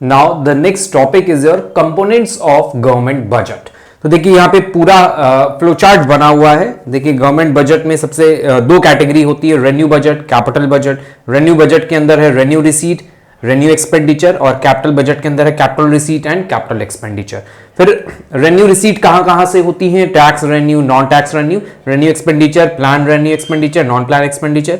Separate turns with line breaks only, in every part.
Now the next topic is your components of government budget. तो देखिए यहाँ पे पूरा फ्लो चार्ट बना हुआ है। देखिए गवर्नमेंट बजट में सबसे दो कैटेगरी होती है, revenue budget, capital budget. Revenue budget के अंदर है रेवेन्यू रिसीट, रेवेन्यू एक्सपेंडिचर, और कैपिटल बजट के अंदर है capital receipt and capital expenditure. फिर रेवेन्यू रिसीट कहां से होती है? Tax revenue, non tax revenue, revenue expenditure, plan revenue expenditure, non plan expenditure.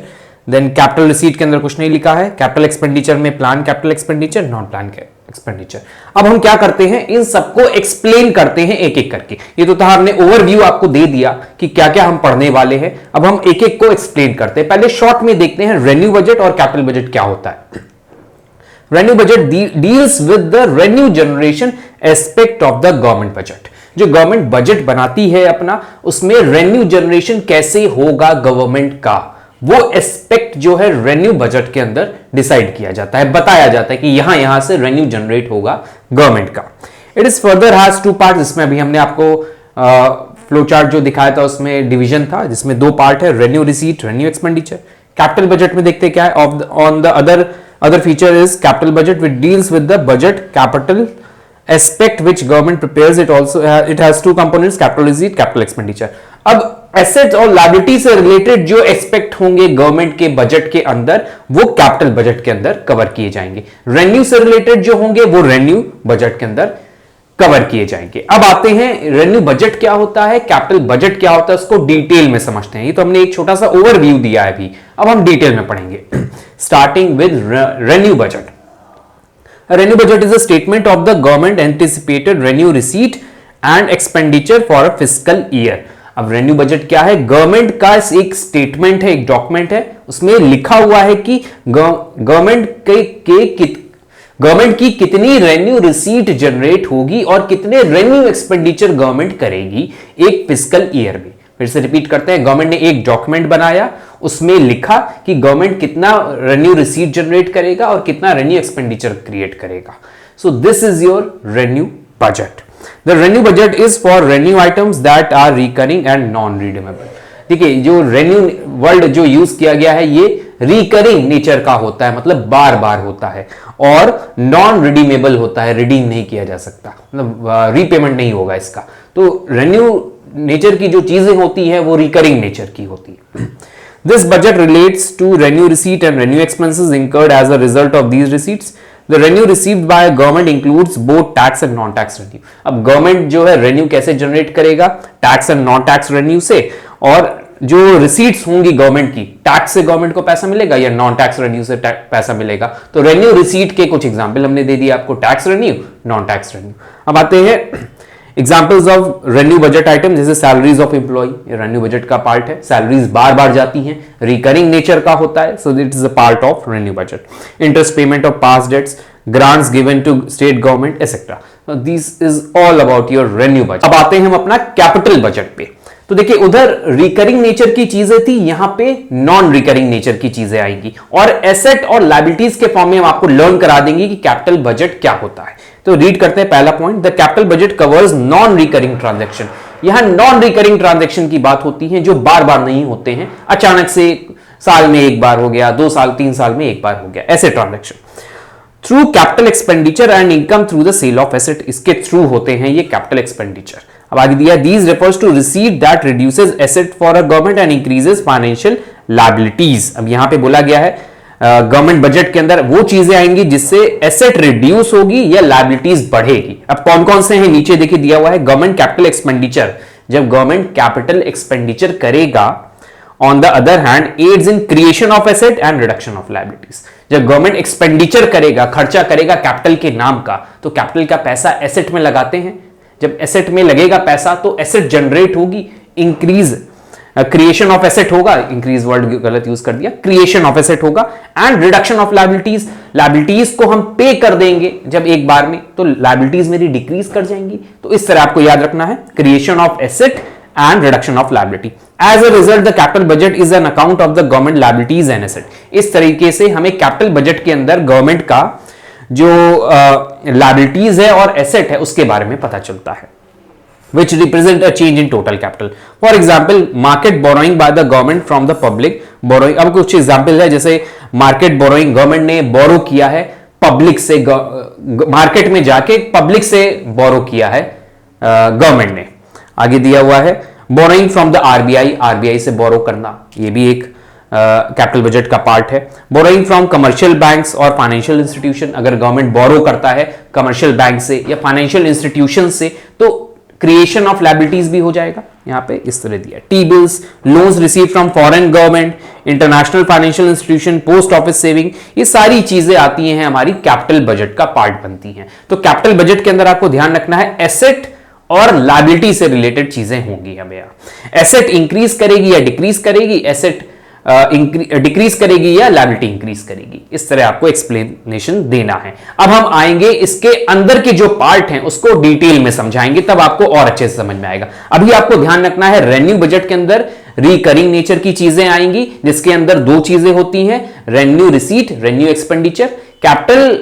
Then capital receipt के अंदर कुछ नहीं लिखा है, कैपिटल एक्सपेंडिचर में plan capital expenditure, non plan expenditure. अब हम क्या करते हैं, इन सबको एक्सप्लेन करते हैं एक एक करके। ये तो था हमने ओवरव्यू आपको दे दिया कि क्या क्या हम पढ़ने वाले हैं। अब हम एक एक को एक्सप्लेन करते हैं। पहले शॉर्ट में देखते हैं रेवेन्यू बजट और कैपिटल बजट क्या होता है। Revenue budget deals with the revenue generation aspect of the government budget. जो गवर्नमेंट बजट बनाती है अपना, उसमें रेवेन्यू जनरेशन कैसे होगा गवर्नमेंट का, वो एस्पेक्ट जो है रेवेन्यू बजट के अंदर डिसाइड किया जाता है, बताया जाता है कि यहां से रेवेन्यू जनरेट होगा गवर्नमेंट का। It is further has to part. इसमें अभी हमने आपको फ्लो चार्ट जो दिखाया था उसमें डिवीजन था, जिसमें दो पार्ट है, revenue receipt, revenue expenditure. Capital budget में देखते क्या है, on the other feature is capital budget which deals with the budget capital aspect which government prepares. It has two components, capital receipt, capital expenditure. अब assets और liability से related जो aspect होंगे government के बजट के अंदर, वो capital budget के अंदर कवर किए जाएंगे। रेवेन्यू से रिलेटेड जो होंगे वो रेवेन्यू बजट के अंदर कवर किए जाएंगे। अब आते हैं रेवेन्यू बजट क्या होता है, कैपिटल बजट क्या होता है, उसको डिटेल में समझते हैं। ये तो हमने एक छोटा सा ओवरव्यू दिया है अभी, अब हम डिटेल में पढ़ेंगे। Starting with revenue budget. Revenue budget is a statement of the government anticipated revenue receipt and expenditure for a fiscal year. अब रेवेन्यू बजट क्या है? गवर्नमेंट का एक स्टेटमेंट है, एक डॉक्यूमेंट है, उसमें लिखा हुआ है कि गवर्नमेंट की कितनी रेवेन्यू रिसीट जनरेट होगी और कितने रेवेन्यू एक्सपेंडिचर गवर्नमेंट करेगी एक फिस्कल ईयर में। फिर से रिपीट करते हैं, गवर्नमेंट ने एक डॉक्यूमेंट बनाया, उसमें लिखा कि गवर्नमेंट कितना रेवेन्यू रिसीट जनरेट करेगा और कितना रेवेन्यू एक्सपेंडिचर क्रिएट करेगा। So this is your revenue budget. The revenue budget is for revenue items that are recurring and non redeemable. देखिए जो रेवेन्यू वर्ड जो यूज किया गया है ये रिकरिंग नेचर का होता है, मतलब बार बार होता है, और नॉन रिडीमेबल होता है, रिडीम नहीं किया जा सकता, मतलब रीपेमेंट नहीं होगा इसका। तो रेवेन्यू नेचर की जो चीजें होती है वो रिकरिंग नेचर की होती है। This budget relates to revenue receipt and revenue expenses incurred as a result of these receipts. The revenue received by government includes both tax and non-tax revenue. अब गवर्नमेंट जो है रेवेन्यू कैसे generate करेगा? Tax and non tax revenue से। और जो receipts होंगी government की, टैक्स से गवर्नमेंट को पैसा मिलेगा या नॉन टैक्स रेवेन्यू से पैसा मिलेगा? तो रेवेन्यू रिसीट के कुछ एग्जांपल हमने दे दिया आपको, tax revenue, non tax revenue. अब आते हैं examples of revenue budget item, जैसे सैलरीज ऑफ एम्प्लॉय, ये रेवेन्यू बजट का पार्ट है। सैलरीज बार बार जाती हैं, रिकरिंग नेचर का होता है, so it is a part of revenue budget. Interest payment of past debts, grants given to state government etc. So this is all about your revenue budget. अब आते हैं हम अपना कैपिटल बजट पे। तो देखिए उधर रिकरिंग नेचर की चीजें थी, यहां पे नॉन रिकरिंग नेचर की चीजें आएंगी, और एसेट और लायबिलिटीज के फॉर्म में हम आपको लर्न करा देंगे कि कैपिटल बजट क्या होता है। तो रीड करते हैं पहला point, the capital budget covers non recurring transaction. यहां नॉन रिकरिंग ट्रांजैक्शन की बात होती है जो बार बार नहीं होते हैं, अचानक से साल में एक बार हो गया, 2 साल 3 साल में एक बार हो गया, ऐसे transaction. Through capital expenditure and income through the sale of asset, इसके थ्रू होते हैं ये कैपिटल एक्सपेंडिचर। अब आगे दिया, these refers to receipt that reduces asset for a government and increases financial liabilities. अब यहां पे बोला गया है गवर्नमेंट बजट के अंदर वो चीजें आएंगी जिससे एसेट रिड्यूस होगी या लायबिलिटीज बढ़ेगी। अब कौन कौन से हैं, नीचे देखिए दिया हुआ है, गवर्नमेंट कैपिटल एक्सपेंडिचर। जब गवर्नमेंट कैपिटल एक्सपेंडिचर करेगा, on the other hand aids in creation of asset and reduction of liabilities। जब गवर्नमेंट एक्सपेंडिचर करेगा, खर्चा करेगा कैपिटल के नाम का, तो कैपिटल का पैसा एसेट में लगाते हैं। जब एसेट में लगेगा पैसा तो एसेट जनरेट होगी, इंक्रीज क्रिएशन ऑफ एसेट होगा, इंक्रीज वर्ड गलत यूज कर दिया, क्रिएशन ऑफ एसेट होगा, and reduction of liabilities. Liabilities को हम पे कर देंगे जब एक बार में, तो लायबिलिटीज मेरी डिक्रीज कर जाएंगी। तो इस तरह आपको याद रखना है, creation of asset and reduction of liability. As a result, the capital budget is an account of the government liabilities and asset. इस तरीके से हमें कैपिटल बजट के अंदर गवर्नमेंट का जो लायबिलिटीज है और एसेट है उसके बारे में पता चलता है, which represent a change in total capital. For example, market borrowing by the government from the public borrowing. अब कुछ एग्जाम्पल है, जैसे मार्केट बोरोइंग, गवर्नमेंट ने बोरो किया है पब्लिक से मार्केट में जाके पब्लिक से बोरो किया है गवर्नमेंट ने। आगे दिया हुआ है borrowing from the RBI, RBI से बोरो करना, ये भी एक कैपिटल बजट का पार्ट है। बोरोइंग फ्रॉम कमर्शियल बैंक्स और फाइनेंशियल इंस्टीट्यूशन, अगर गवर्नमेंट बोरो करता है कमर्शियल बैंक से या फाइनेंशियल इंस्टीट्यूशन से तो क्रिएशन ऑफ लायबिलिटीज भी हो जाएगा। यहां पे इस तरह दिया T bills, loans receive from foreign government, international financial institution, post office saving, ये सारी चीजें आती हैं हमारी कैपिटल बजट का पार्ट बनती हैं। तो कैपिटल बजट के अंदर आपको ध्यान रखना है एसेट और लायबिलिटी से रिलेटेड चीजें होंगी। हमें एसेट इंक्रीज करेगी या डिक्रीज करेगी, एसेट डिक्रीज करेगी या लायबिलिटी इंक्रीज करेगी, इस तरह आपको एक्सप्लेनेशन देना है। अब हम आएंगे इसके अंदर के जो पार्ट हैं उसको डिटेल में समझाएंगे, तब आपको और अच्छे से समझ में आएगा। अभी आपको ध्यान रखना है रेवेन्यू बजट के अंदर रिकरिंग नेचर की चीजें आएंगी, जिसके अंदर दो चीजें होती हैं, revenue receipt, revenue expenditure. Capital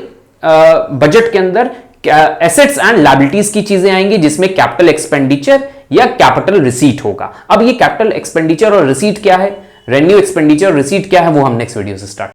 budget के अंदर एसेट्स एंड लायबिलिटीज की चीजें आएंगी, जिसमें कैपिटल एक्सपेंडिचर या कैपिटल रिसीट होगा। अब ये कैपिटल एक्सपेंडिचर और रिसीट क्या है, रेवेन्यू एक्सपेंडिचर और रिसीट क्या है, वो हम नेक्स्ट वीडियो से स्टार्ट